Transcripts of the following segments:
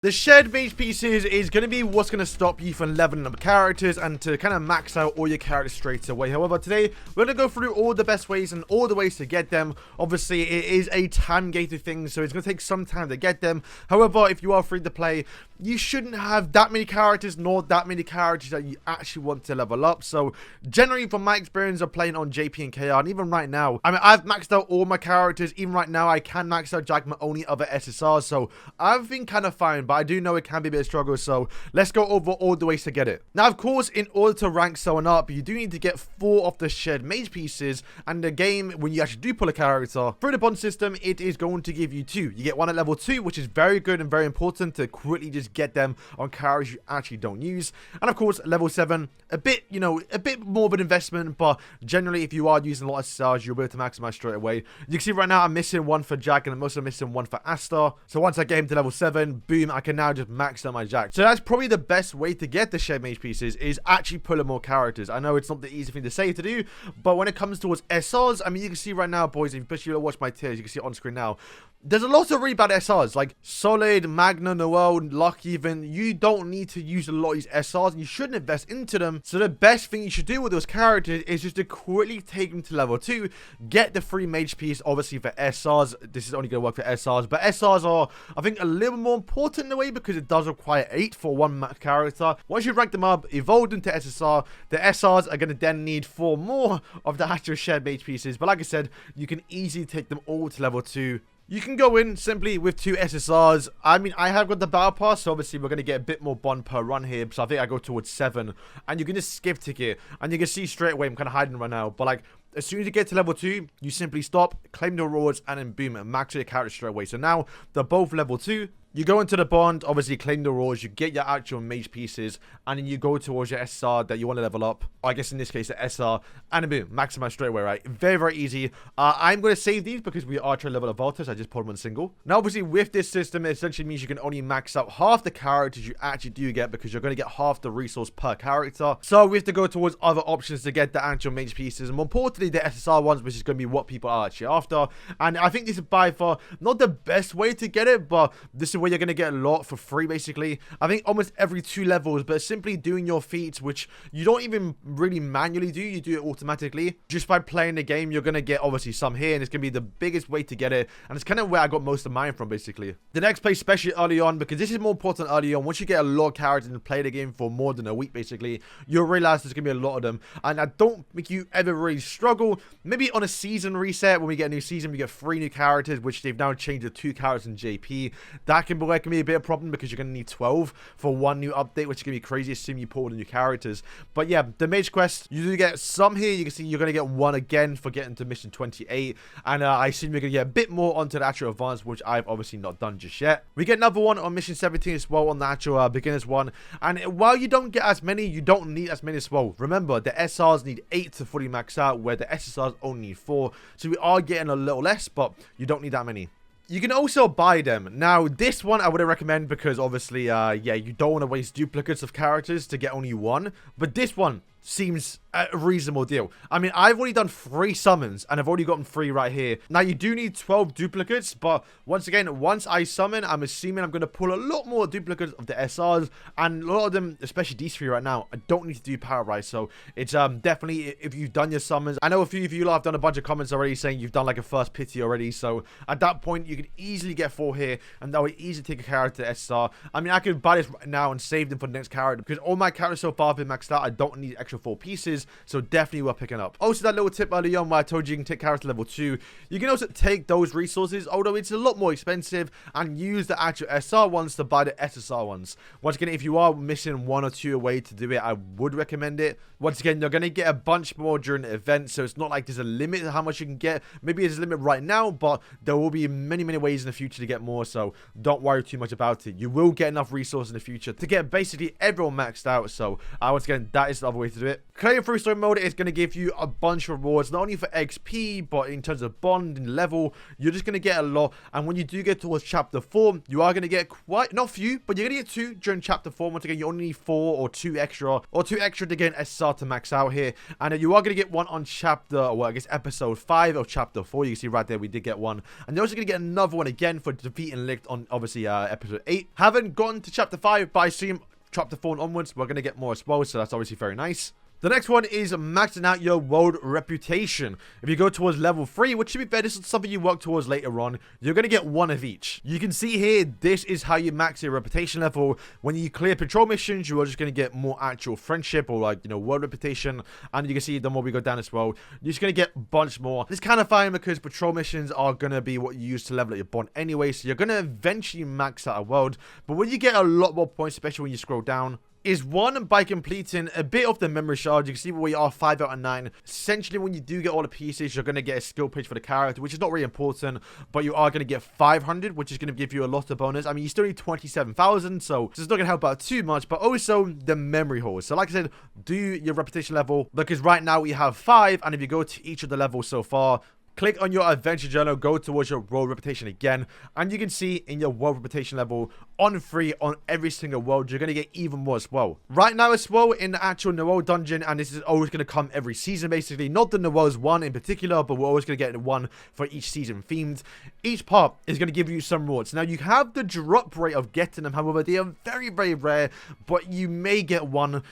The shared mage pieces is going to be what's going to stop you from leveling up characters and to kind of max out all your characters straight away. However, today we're going to go through all the best ways and all the ways to get them. Obviously, it is a time-gated thing, so it's going to take some time to get them. However, if you are free to play, you shouldn't have that many characters, nor that many characters that you actually want to level up. So, generally, from my experience of playing on JP and KR, and even right now, I mean, I've maxed out all my characters. Even right now, I can max out Jack, my only other SSR, so I've been kind of fine, but I do know it can be a bit of a struggle, so let's go over all the ways to get it. Now, of course, in order to rank someone up, you do need to get 4 of the shared mage pieces, and the game, when you actually do pull a character, through the bond system, it is going to give you 2. You get 1 at level 2, which is very good and very important to quickly just get them on characters you actually don't use. And of course, level 7, a bit, you know, a bit more of an investment, but generally, if you are using a lot of SSRs, you'll be able to maximize straight away. You can see right now, I'm missing 1 for Jack, and I'm also missing 1 for Asta. So once I get him to level 7, boom, I can now just max out my Jack. So that's probably the best way to get the shared mage pieces, is actually pulling more characters. I know it's not the easy thing to say to do, but when it comes towards SRs, I mean, you can see right now, boys, if you watch my tiers, you can see it on screen now. There's a lot of really bad SRs, like Solid, Magna, Noel, Luck even. You don't need to use a lot of these SRs, and you shouldn't invest into them. So the best thing you should do with those characters is just to quickly take them to level 2, get the free mage piece, obviously for SRs. This is only going to work for SRs, but SRs are, I think, a little more important in a way, because it does require 8 for 1 character. Once you rank them up, evolve into SSR, the SRs are going to then need 4 more of the actual shared mage pieces. But like I said, you can easily take them all to level 2. You can go in simply with 2 SSRs. I mean, I have got the battle pass, so obviously we're going to get a bit more bond per run here, so I think I go towards 7, and you can just skip ticket, and you can see straight away I'm kind of hiding right now, but like, as soon as you get to level 2, you simply stop, claim the rewards, and then boom, max your character straight away. So now, they're both level 2. You go into the bond, obviously claim the rewards, you get your actual mage pieces, and then you go towards your SR that you want to level up. Or I guess in this case, the SR, and then boom, maximize straight away, right? Very, very easy. I'm going to save these because we are trying to level up Voltas. I just pulled one single. Now, obviously, with this system, it essentially means you can only max out half the characters you actually do get, because you're going to get half the resource per character. So we have to go towards other options to get the actual mage pieces, and more importantly, the SSR ones, which is going to be what people are actually after. And I think this is by far not the best way to get it, but this is where you're going to get a lot for free, basically. I think almost every 2 levels, but simply doing your feats, which you don't even really manually do, you do it automatically. Just by playing the game, you're going to get obviously some here, and it's going to be the biggest way to get it, and it's kind of where I got most of mine from, basically. The next place, especially early on, because this is more important early on, once you get a lot of characters and play the game for more than a week, basically, you'll realize there's going to be a lot of them, and I don't think you ever really struggle. Maybe on a season reset, when we get a new season, we get 3 new characters, which they've now changed to 2 characters in JP. That can be a bit of a problem, because you're going to need 12 for 1 new update, which is going to be crazy, assuming you pull the new characters. But yeah, the mage quest, you do get some here. You can see you're going to get 1 again for getting to mission 28, and I assume you're going to get a bit more onto the actual advanced, which I've obviously not done just yet. We get another one on mission 17 as well, on the actual beginners one, and while you don't get as many, you don't need as many as well. Remember, the SRs need 8 to fully max out, where the SSRs only need 4, so we are getting a little less, but you don't need that many. You can also buy them. Now, this one I wouldn't recommend, because obviously, yeah, you don't want to waste duplicates of characters to get only 1. But this one seems a reasonable deal. I mean, I've already done 3 summons, and I've already gotten 3 right here. Now, you do need 12 duplicates, but once again, once I summon, I'm assuming I'm going to pull a lot more duplicates of the SRs, and a lot of them, especially these 3 right now, I don't need to do power rise. So it's definitely, if you've done your summons, I know a few of you have done a bunch of comments already saying you've done like a first pity already, so at that point, you can easily get 4 here, and that would easily take a character to SR. I mean, I could buy this right now and save them for the next character, because all my characters so far have been maxed out. I don't need extra 4 pieces, so definitely worth picking up. Also, that little tip earlier on where I told you can take character level 2, you can also take those resources, although it's a lot more expensive, and use the actual SR ones to buy the SSR ones. Once again, if you are missing 1 or 2 away to do it, I would recommend it. Once again, you're going to get a bunch more during the event, so it's not like there's a limit to how much you can get. Maybe there's a limit right now, but there will be many, many ways in the future to get more, so don't worry too much about it. You will get enough resources in the future to get basically everyone maxed out, so once again, that is the other way to do it. Clearing through story mode is going to give you a bunch of rewards, not only for XP, but in terms of bond and level, you're just going to get a lot. And when you do get towards chapter 4, you are going to get quite, not few, but you're going to get 2 during chapter 4. Once again, you only need 4 or 2 extra, to get an SSR to max out here. And you are going to get one on chapter, well, I guess episode 5 of chapter 4. You can see right there, we did get one. And you're also going to get another one again for defeating Licht on, obviously, episode 8. Haven't gotten to chapter 5, but I assume chapter 4 and onwards, we're going to get more as well, so that's obviously very nice. The next one is maxing out your world reputation. If you go towards level 3, which should be fair, this is something you work towards later on, you're going to get 1 of each. You can see here, this is how you max your reputation level. When you clear patrol missions, you are just going to get more actual friendship or like, you know, world reputation. And you can see the more we go down as well, you're just going to get a bunch more. It's kind of fine because patrol missions are going to be what you use to level up your bond anyway. So you're going to eventually max out a world. But when you get a lot more points, especially when you scroll down, is one by completing a bit of the memory shards. You can see where we are 5 out of 9. Essentially, when you do get all the pieces, you're going to get a skill page for the character, which is not really important, but you are going to get 500, which is going to give you a lot of bonus. I mean, you still need 27,000, so it's not going to help out too much, but also the memory halls. So like I said, do your reputation level, because right now we have 5, and if you go to each of the levels so far, click on your adventure journal, go towards your world reputation again, and you can see in your world reputation level on 3 on every single world, you're going to get even more as well. Right now as well, in the actual Reroll dungeon, and this is always going to come every season basically, not the Reroll's one in particular, but we're always going to get one for each season themed. Each part is going to give you some rewards. Now you have the drop rate of getting them, however they are very, very rare, but you may get one,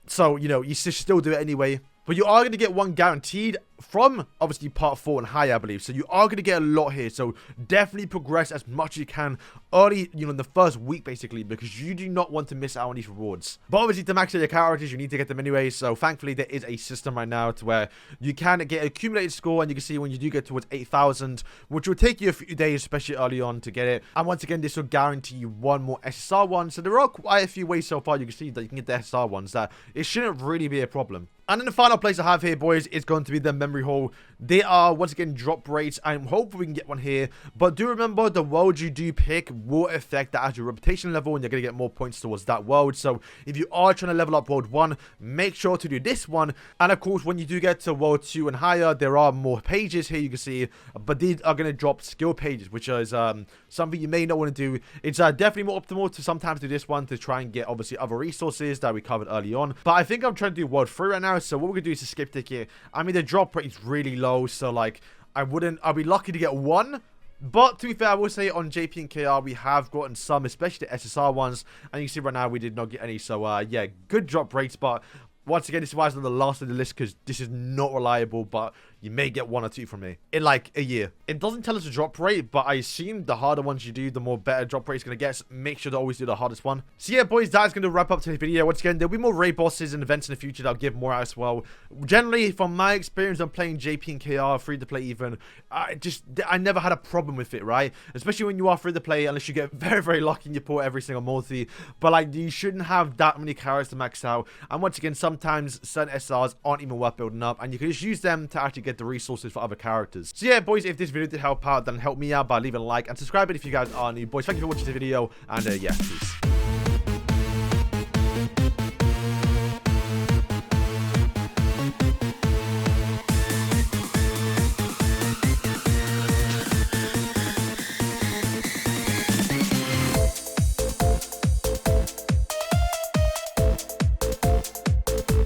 so you know, you should still do it anyway. But you are going to get one guaranteed from, obviously, part 4 and higher, I believe. So you are going to get a lot here. So definitely progress as much as you can early, you know, in the first week, basically, because you do not want to miss out on these rewards. But obviously, to max out your characters, you need to get them anyway. So thankfully, there is a system right now to where you can get accumulated score. And you can see when you do get towards 8,000, which will take you a few days, especially early on, to get it. And once again, this will guarantee you one more SSR one. So there are quite a few ways so far you can see that you can get the SSR ones. That it shouldn't really be a problem. And then the final place I have here, boys, is going to be the memory hole. They are, once again, drop rates. I'm hoping we can get one here. But do remember, the world you do pick will affect that as your reputation level, and you're going to get more points towards that world. So if you are trying to level up world 1, make sure to do this one. And of course, when you do get to world 2 and higher, there are more pages here you can see. But these are going to drop skill pages, which is something you may not want to do. It's definitely more optimal to sometimes do this one to try and get, obviously, other resources that we covered early on. But I think I'm trying to do world 3 right now. So what we're going to do is a skip ticket. I mean, the drop rate is really low, so like I'll be lucky to get one. But to be fair, I will say on JP and KR we have gotten some, especially the SSR ones, and you can see right now we did not get any. So yeah, good drop rates, but once again, this is why it's on the last of the list, because this is not reliable, but you may get 1 or 2 from me in like a year. It doesn't tell us the drop rate, but I assume the harder ones you do, the more better drop rate is going to get. So make sure to always do the hardest one. So yeah, boys, that is going to wrap up today's video. Once again, there'll be more raid bosses and events in the future that I'll give more out as well. Generally, from my experience on playing JP and KR, free to play even, I never had a problem with it, right? Especially when you are free to play, unless you get very, very lucky and you pull every single multi. But like, you shouldn't have that many characters to max out. And once again, sometimes certain SRs aren't even worth building up, and you can just use them to actually get the resources for other characters. So yeah, boys, if this video did help out, then help me out by leaving a like and subscribing if you guys are new. Boys, thank you for watching the video, and yeah, peace.